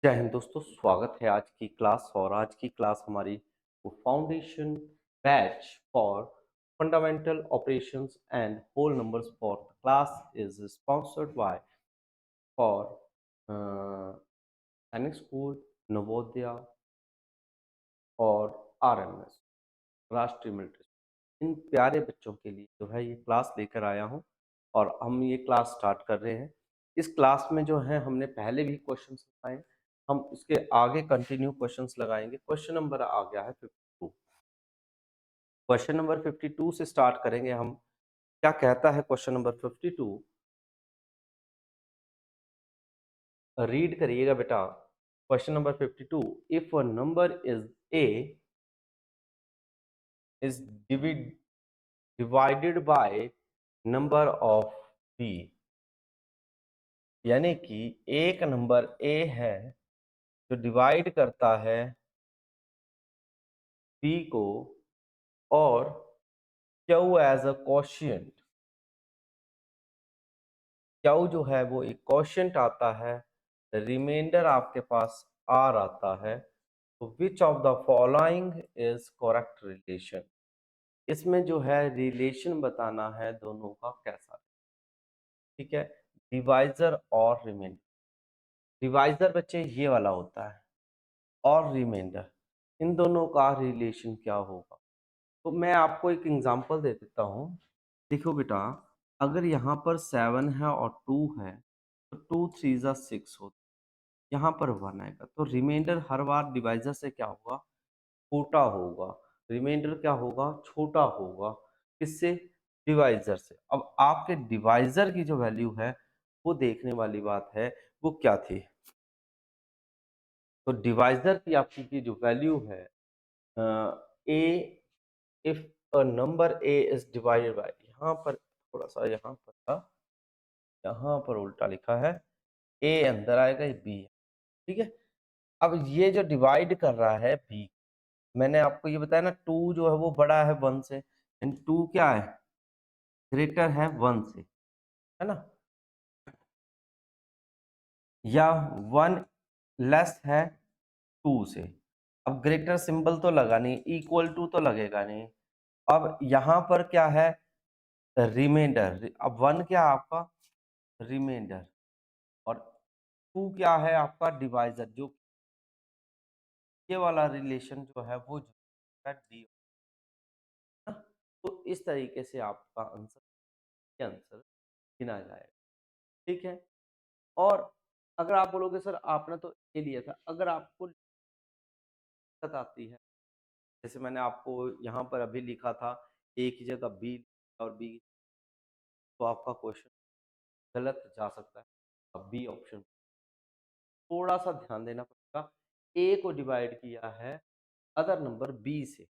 जय हिंद दोस्तों, स्वागत है आज की क्लास। और आज की क्लास हमारी वो foundation batch for fundamental operations and whole numbers for class is sponsored by for Sainik school, Navodaya और आरएमएस, राष्ट्रीय मिलिट्री। इन प्यारे बच्चों के लिए जो है ये क्लास लेकर आया हूँ और हम ये क्लास स्टार्ट कर रहे हैं। इस क्लास में जो है हमने पहले भी क्वेश्चंस लगाए, हम इसके आगे कंटिन्यू क्वेश्चंस लगाएंगे। क्वेश्चन नंबर आ गया है 52। क्वेश्चन नंबर 52 से स्टार्ट करेंगे हम। क्या कहता है क्वेश्चन नंबर 52? रीड करिएगा बेटा। Question number 52, if a number is A is divided by number of B, यानी कि एक नंबर ए है जो डिवाइड करता है बी को और Q as a quotient, Q जो है वो एक क्वोशिएंट आता है, रिमाइंडर आपके पास आर आता है। तो which of the following is correct relation? इसमें जो है रिलेशन बताना है दोनों का कैसा, ठीक है। डिवाइजर और रिमाइंडर, डिवाइजर बच्चे ये वाला होता है और रिमाइंडर, इन दोनों का रिलेशन क्या होगा? तो मैं आपको एक एग्जांपल दे देता हूँ। देखो बेटा, अगर यहाँ पर 7 है और 2 है तो 2 3 जा 6 होता है, यहाँ पर 1 आएगा तो रिमाइंडर हर बार डिवाइजर से क्या होगा? छोटा होगा। रिमाइंडर क्या होगा? छोटा होगा। किससे? डिवाइजर से। अब आपके डिवाइजर की जो वैल्यू है वो देखने वाली बात है, वो क्या थी? तो डिवाइजर की आपकी की जो वैल्यू है, A, if a number A is divided by, यहाँ पर थोड़ा सा यहाँ पर था, यहाँ पर उल्टा लिखा है, ए अंदर आएगा, ये बी है, ठीक है। अब ये जो डिवाइड कर रहा है बी, मैंने आपको ये बताया ना, टू जो है वो बड़ा है वन से, एंड टू क्या है? ग्रेटर है वन से, है ना, या वन लेस है टू से। अब ग्रेटर सिंबल तो लगा नहीं, इक्वल टू तो लगेगा नहीं। अब यहाँ पर क्या है? रिमाइंडर। अब वन क्या है आपका? रिमाइंडर। और टू क्या है आपका? डिवाइजर। जो ये वाला रिलेशन जो है वो जो है डी, ना। तो इस तरीके से आपका आंसर, ये आंसर गिना जाएगा, ठीक है। और अगर आप बोलोगे सर आपने तो ये लिया था, अगर आपको दिक्कत आती है, जैसे मैंने आपको यहाँ पर अभी लिखा था ए की जगह बी और बी, तो आपका क्वेश्चन गलत जा सकता है। अब बी ऑप्शन थोड़ा सा ध्यान देना पड़ेगा। ए को डिवाइड किया है अदर नंबर बी से,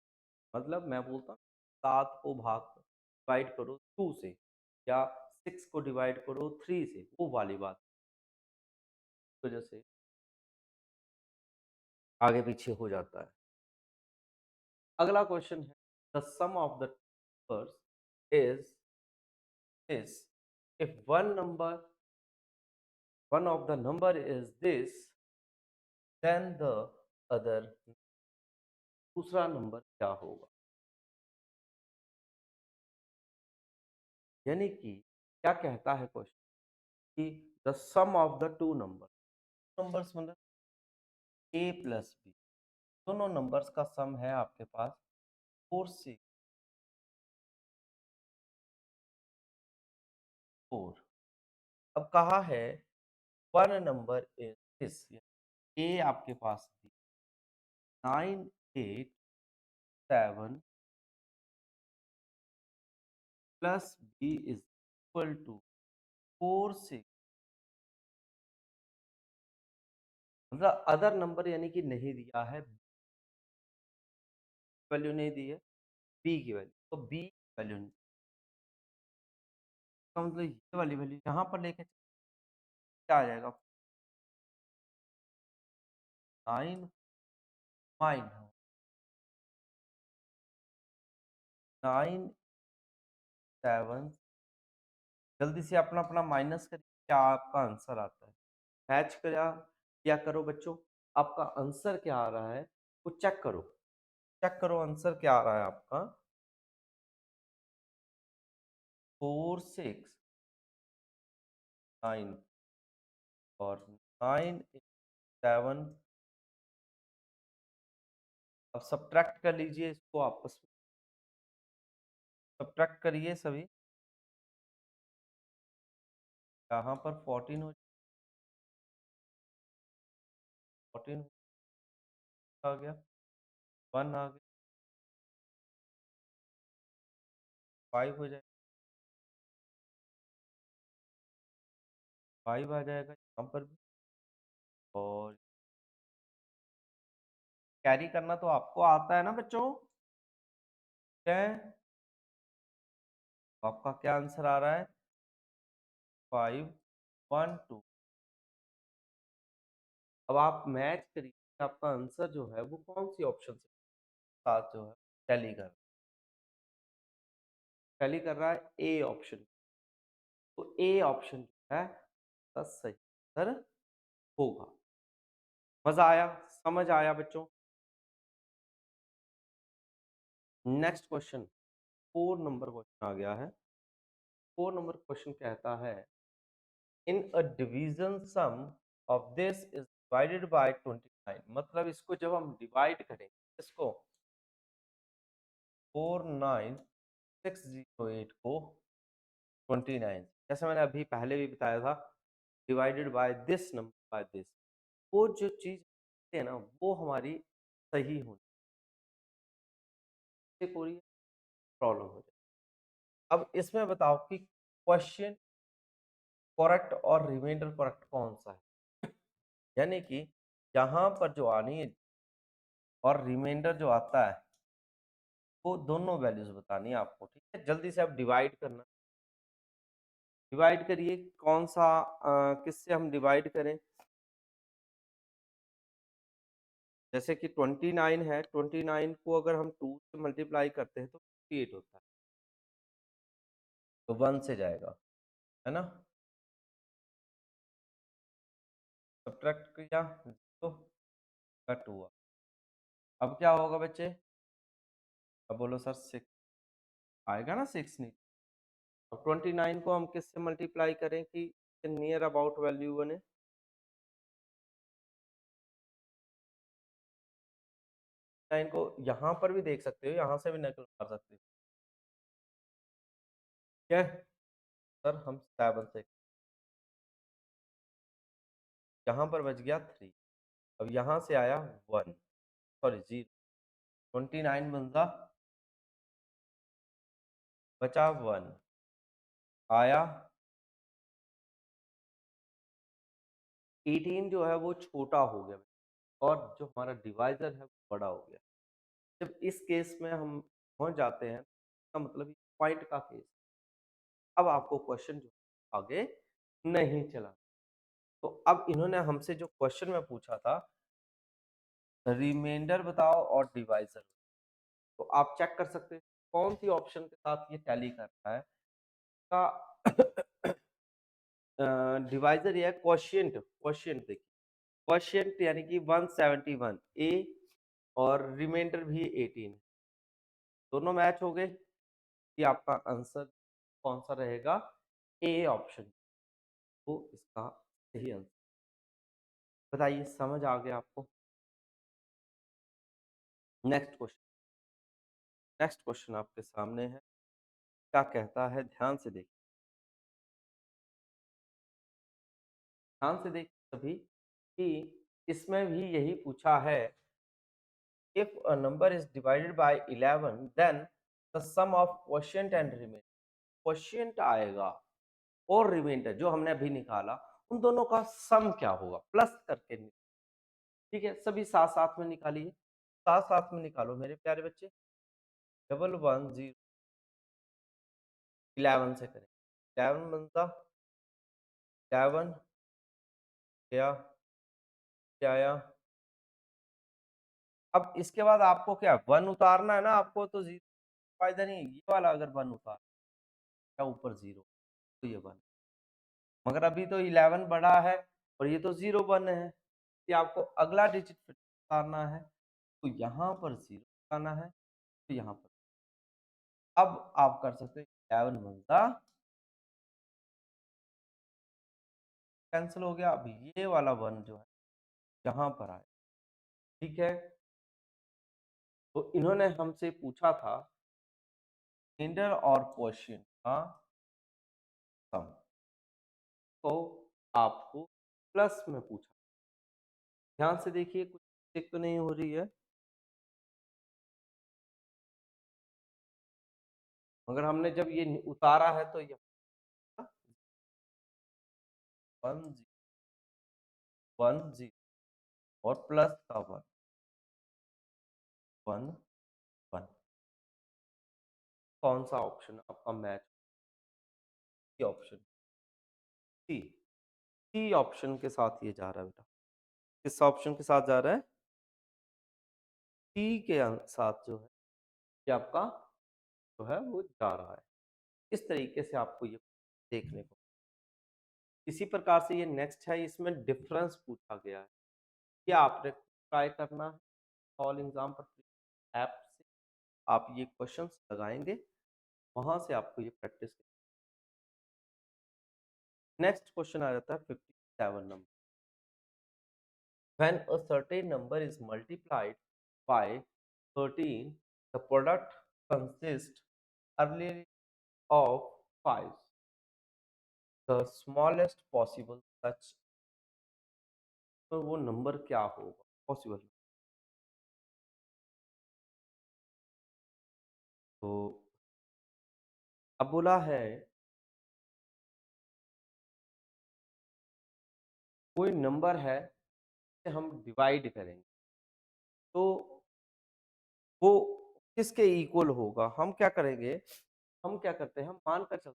मतलब मैं बोलता हूँ 7 को भाग डिवाइड करो 2 से, या 6 को डिवाइड करो 3 से, वो वाली बात की वजह से आगे पीछे हो जाता है। अगला क्वेश्चन है, the sum of the numbers is if one of the number is this, then the other, दूसरा नंबर क्या होगा? यानी कि क्या कहता है क्वेश्चन कि the sum of the two numbers मतलब ए प्लस बी, दोनों नंबर्स का सम है आपके पास 4 अब कहा है one number is this, A आपके पास 9 8 7 plus B is equal to 4 6, मतलब अदर नंबर यानी कि नहीं दिया है, वैल्यू नहीं दी है, बी की वैल्यू, तो बी वैल्यू नहीं, इसका मतलब ये वाली वैल्यू यहाँ पर लेके क्या आ जाएगा? 9 माइनस 9 7, जल्दी से अपना अपना माइनस करिए, क्या आपका आंसर आता है? मैच करा क्या करो बच्चों, आपका आंसर क्या आ रहा है वो चेक करो, चेक करो आंसर क्या आ रहा है आपका। 4 6 9 और 9 7। अब सब्ट्रैक्ट कर लीजिए इसको आपस में, सब्ट्रैक्ट करिए सभी। यहाँ पर 14 हो, 14 आ गया, 1 आ गया, 5 हो जाएगा, 5 आ जाएगा यहाँ पर भी। और कैरी करना तो आपको आता है ना बच्चों, है? आपका क्या आंसर आ रहा है? 5 1 2। अब आप मैच करिए, आपका आंसर जो है वो कौन सी ऑप्शन से साथ जो है टैली कर रहा है, ए ऑप्शन। तो ए ऑप्शन जो है का सही आंसर होगा। मजा आया, समझ आया बच्चों? नेक्स्ट क्वेश्चन, 4 नंबर क्वेश्चन आ गया है। 4 नंबर क्वेश्चन कहता है in a division sum of this is divided by 29। मतलब इसको जब हम डिवाइड करें, इसको 49608 को 29, जैसे मैंने अभी पहले भी बताया था, divided by this number by this, वो जो चीज है ना वो हमारी सही होनी, कोई प्रॉब्लम हो जाए। अब इसमें बताओ कि क्वेश्चन करेक्ट और रिमाइंडर करेक्ट कौन सा है, यानी कि यहाँ पर जो आनी है और रिमाइंडर जो आता है वो दोनों वैल्यूज बतानी है आपको, ठीक है? जल्दी से आप डिवाइड करना, डिवाइड करिए। कौन सा किससे हम डिवाइड करें? जैसे कि 29 है, 29 को अगर हम 2 से मल्टीप्लाई करते हैं तो 58 होता है, तो 1 से जाएगा, है ना? सब्ट्रैक्ट किया, 0 का 2। अब क्या होगा बच्चे? अब बोलो सर 6 आएगा ना, 6 नहीं। अब 29 को हम किससे मल्टीप्लाई करें कि नियर अबाउट वैल्यू बने? 9 को यहाँ पर भी देख सकते हो, यहाँ से भी नकल कर सकते हो, ठीक है? सर हम 7 से, यहाँ पर बच गया 3, अब यहाँ से आया 1, सॉरी 0, 29 बनता, बचा 1, आया 18 जो है वो छोटा हो गया और जो हमारा डिवाइजर है वो बड़ा हो गया। जब इस केस में हम पहुंच जाते हैं, इसका मतलब पॉइंट का केस, अब आपको क्वेश्चन जो आगे नहीं चला। तो अब इन्होंने हमसे जो क्वेश्चन में पूछा था, रिमाइंडर बताओ और डिवाइजर, तो आप चेक कर सकते हैं कौन सी ऑप्शन के साथ ये टैली कर रहा है। का डिवाइजर ये है क्वोशिएंट, क्वोशिएंट देखिए, क्वोशिएंट यानी कि 171 ए और रिमाइंडर भी 18, दोनों मैच हो गए कि आपका आंसर कौन सा रहेगा? ए ऑप्शन, वो इसका सही आंसर। बताइए समझ आ गया आपको? नेक्स्ट क्वेश्चन, नेक्स्ट क्वेश्चन आपके सामने है, क्या कहता है? ध्यान से देखिए, ध्यान से देखिए सभी कि इसमें भी यही पूछा है, if a number is divided by 11 then the sum of quotient and remainder, quotient आएगा और रिमाइंडर जो हमने अभी निकाला उन दोनों का सम क्या होगा, प्लस करके ठीक है? सभी साथ साथ में निकालिए, साथ साथ में निकालो मेरे प्यारे बच्चे। 1110 11 से करें, 11 बनता, 11 क्या क्या आया? अब इसके बाद आपको क्या 1 उतारना है ना, आपको तो 0 फायदा नहीं है, ये वाला अगर 1 उतार क्या ऊपर 0 तो ये 1, मगर अभी तो 11 बड़ा है और ये तो 0 1 है, कि आपको अगला डिजिट फिर उतारना है तो यहाँ पर 0 लगाना है, तो यहाँ पर अब आप कर सकते हैं 11 बनता कैंसिल हो गया। अब ये वाला 1 जो है यहाँ पर आए, ठीक है। तो इन्होंने हमसे पूछा था रिमाइंडर और क्वोशिएंट का सम, तो आपको प्लस में पूछा। ध्यान से देखिए कुछ मिस्टेक तो नहीं हो रही है। मगर हमने जब ये उतारा है तो ये 1 1 0 और प्लस का 1 1 1। कौन सा ऑप्शन आपका मैच? ये ऑप्शन सी, सी ऑप्शन के साथ ये जा रहा है बेटा। किस ऑप्शन के साथ जा रहा है? सी के साथ जो है ये आपका जो है वो जा रहा है। इस तरीके से आपको ये देखने को। इसी प्रकार से ये नेक्स्ट है, इसमें डिफरेंस पूछा गया है। ये आपने ट्राई करना है, सॉल्व एग्जाम पर ऐप से आप ये क्वेश्चंस लगाएंगे, वहां से आपको ये प्रैक्टिस। नेक्स्ट क्वेश्चन आ जाता है 57 number. When a certain number is multiplied by 13, the product consists earlier of 5. The smallest possible such, तो वो नंबर क्या होगा पॉसिबल? तो अब बोला है कोई नंबर है जिसे हम डिवाइड करेंगे तो वो किसके इक्वल होगा? हम क्या करेंगे, हम क्या करते हैं, हम मान कर चलते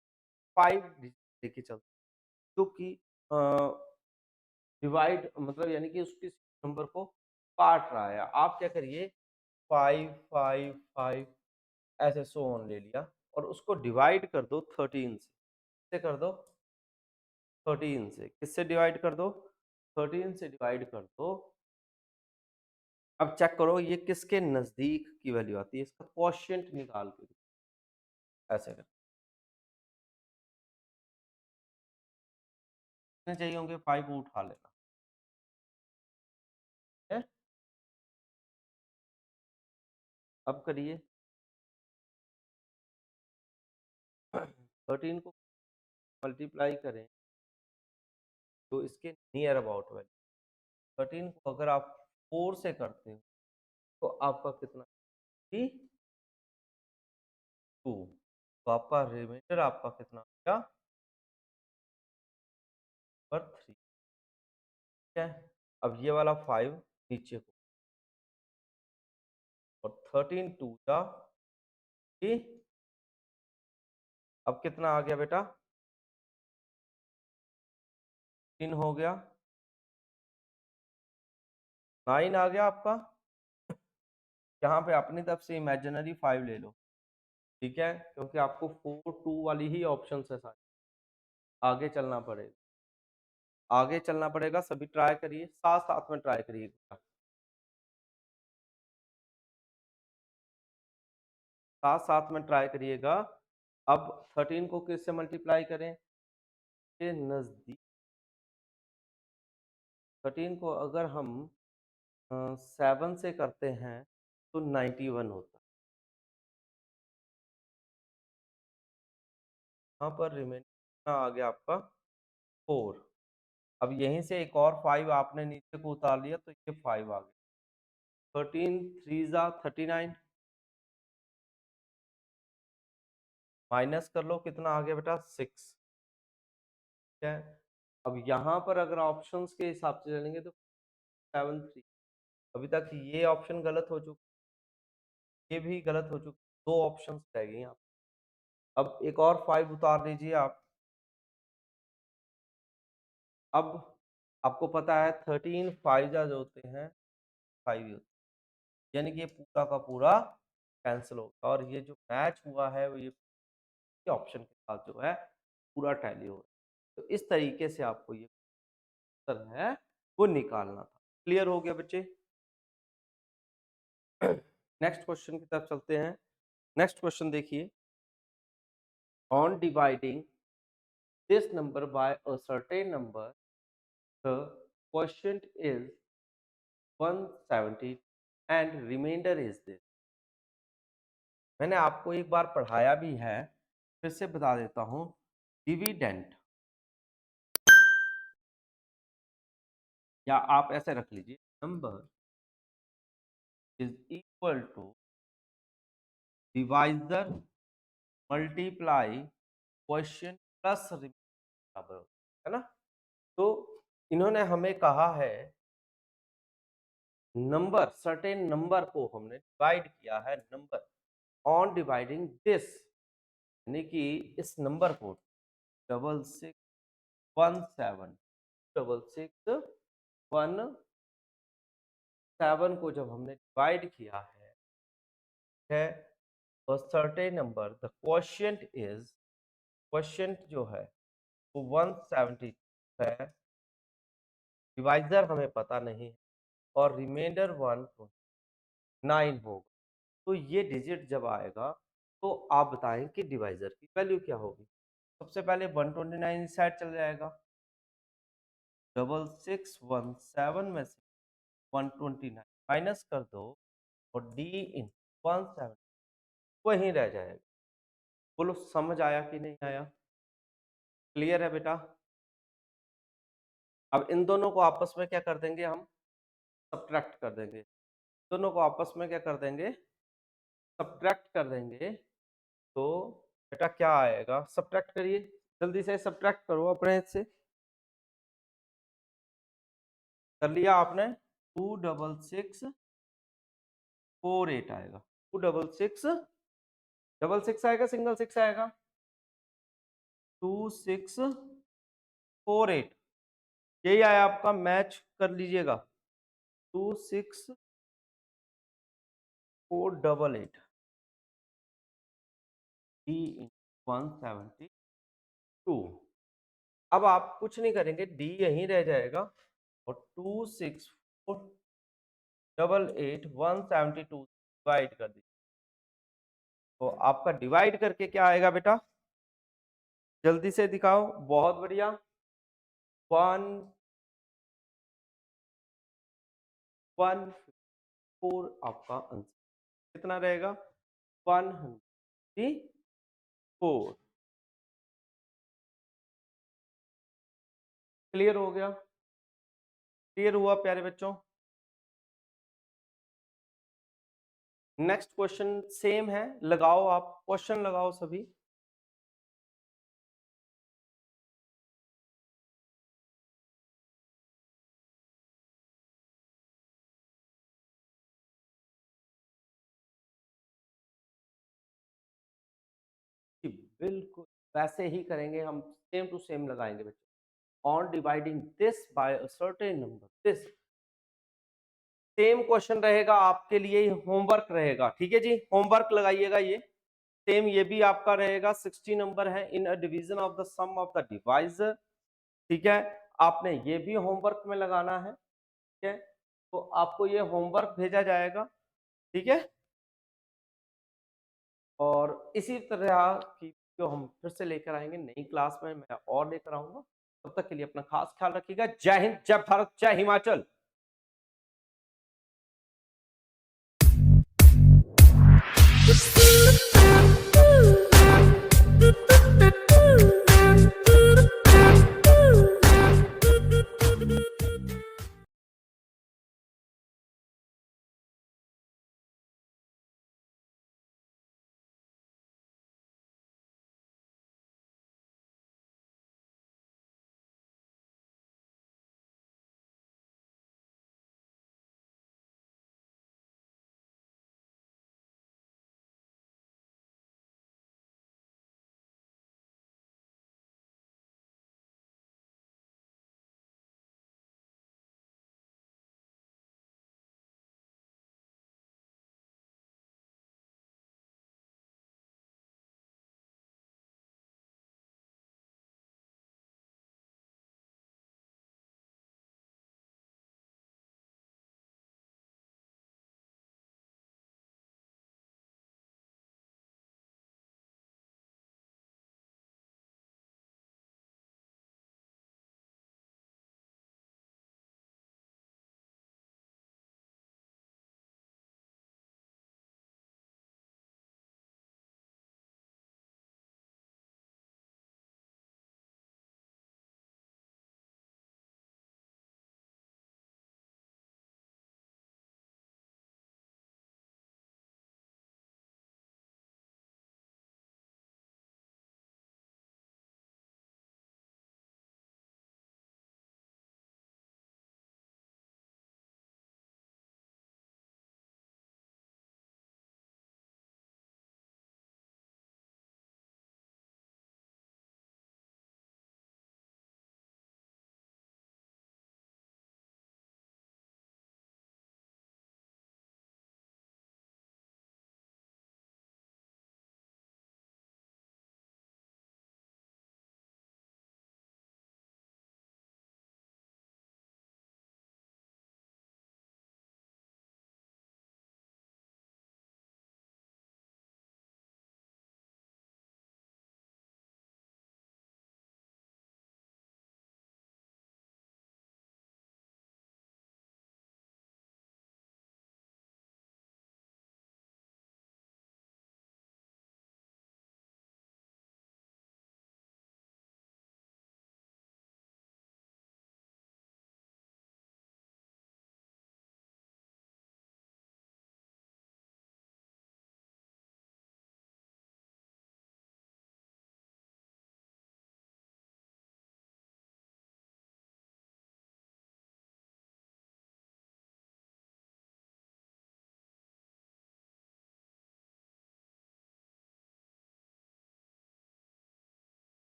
5 लेके चलते, क्योंकि डिवाइड मतलब यानी कि उसके नंबर को काट रहा है। आप क्या करिए 5 5 5 ऐसे सो ऑन ले लिया और उसको डिवाइड कर दो 13 से। किससे कर दो? 13 से। किससे डिवाइड कर दो? 13 से डिवाइड कर दो। अब चेक करो ये किसके नजदीक की वैल्यू आती है, इसका क्वोशिएंट निकाल के ऐसे कर। कितने चाहिए होंगे? 5 को उठा लेना है। अब करिए 13 को मल्टीप्लाई करें तो इसके नियर अबाउट वैल्यू 13 को अगर आप 4 से करते हो तो आपका कितना? 2। तो आपका रिमाइंडर आपका कितना आएगा? पर 3। ठीक है। अब ये वाला 5 नीचे को और 13 2 जा, अब कितना आ गया बेटा? 3 हो गया, 9 आ गया आपका। यहाँ पे अपनी तरफ से इमेजिनरी 5 ले लो, ठीक है, क्योंकि आपको 4 2 वाली ही ऑप्शन है सारी। आगे चलना पड़ेगा, आगे चलना पड़ेगा। सभी ट्राई करिए, साथ साथ में ट्राई करिएगा, साथ साथ में ट्राई करिएगा। अब 13 को किससे मल्टीप्लाई करें? के नजदीक 13 को अगर हम 7 से करते हैं तो 91 होता है। यहाँ पर रिमेनिंग आ गया आपका 4। अब यहीं से एक और 5 आपने नीचे को उतार लिया तो ये 5 आ गया। 13 3 जा 39, माइनस कर लो कितना आ गया बेटा? 6। ठीक है। अब यहाँ पर अगर ऑप्शंस के हिसाब से चलेंगे तो 7 3। अभी तक ये ऑप्शन गलत हो चुका, ये भी गलत हो चुका, 2 ऑप्शंस रह गए यहाँ। अब एक और 5 उतार लीजिए आप। अब आपको पता है 13 5 जो होते हैं 5 ही होते हैं, यानी कि ये पूरा का पूरा कैंसिल होगा और ये जो मैच हुआ है वो ये ऑप्शन के साथ जो है पूरा टैली होगा। तो इस तरीके से आपको ये उत्तर है वो निकालना था। क्लियर हो गया बच्चे? नेक्स्ट क्वेश्चन की तरफ चलते हैं। नेक्स्ट क्वेश्चन देखिए, on dividing this number by a certain number, the quotient is 170 and remainder is this। मैंने आपको एक बार पढ़ाया भी है, फिर से बता देता हूं। डिविडेंड, या आप ऐसे रख लीजिए, number is equal to divisor multiply question plus remainder, है ना। तो इन्होंने हमें कहा है नंबर, सर्टेन नंबर को हमने डिवाइड किया है नंबर ऑन डिवाइडिंग दिस, यानी कि इस नंबर को 6617 को जब हमने डिवाइड किया है तो certain number, the quotient is, quotient जो है वो 170 है, डिवाइजर हमें पता नहीं है, और रिमाइंडर 1.9 होगा। तो ये डिजिट जब आएगा तो आप बताएं कि डिवाइजर की वैल्यू क्या होगी। सबसे पहले 129 इस साइड चल जाएगा, 6617 में से 129 माइनस कर दो और d इन 170 वहीं रह जाएगा। बोलो समझ आया कि नहीं आया? क्लियर है बेटा? अब इन दोनों को आपस में क्या कर देंगे, हम सब्ट्रैक्ट कर देंगे। दोनों को आपस में क्या कर देंगे, सब्ट्रैक्ट कर देंगे। तो बेटा क्या आएगा, सब्ट्रैक्ट करिए, जल्दी से सब्ट्रैक्ट करो अपने से। कर लिया आपने? 26648 आएगा। 266 आएगा, सिंगल 6 आएगा, 2648 यही आया आपका, मैच कर लीजिएगा। 26488 d इन 172। अब आप कुछ नहीं करेंगे, d यहीं रह जाएगा और 26488 172 डिवाइड कर दीजिए। तो आपका डिवाइड करके क्या आएगा बेटा, जल्दी से दिखाओ। बहुत बढ़िया, 114 आपका आंसर कितना रहेगा, 104। क्लियर हो गया? क्लियर हुआ प्यारे बच्चों? नेक्स्ट क्वेश्चन सेम है, लगाओ आप क्वेश्चन, लगाओ सभी। बिल्कुल वैसे ही करेंगे हम, सेम टू सेम लगाएंगे बच्चों। On dividing this by a certain number, this same question रहेगा आपके लिए, होमवर्क रहेगा, ठीक है जी। होमवर्क लगाइएगा ये सेम, ये भी आपका रहेगा। 60 नंबर है, in a division of the sum of the divisor, ठीक है। आपने ये भी होमवर्क में लगाना है, ठीक है। तो आपको ये होमवर्क भेजा जाएगा, ठीक है। और इसी तरह की जो हम फिर से लेकर आएंगे नई क्लास में, मैं और लेकर आऊंगा। तब तक के लिए अपना खास ख्याल रखिएगा। जय हिंद, जय भारत, जय हिमाचल।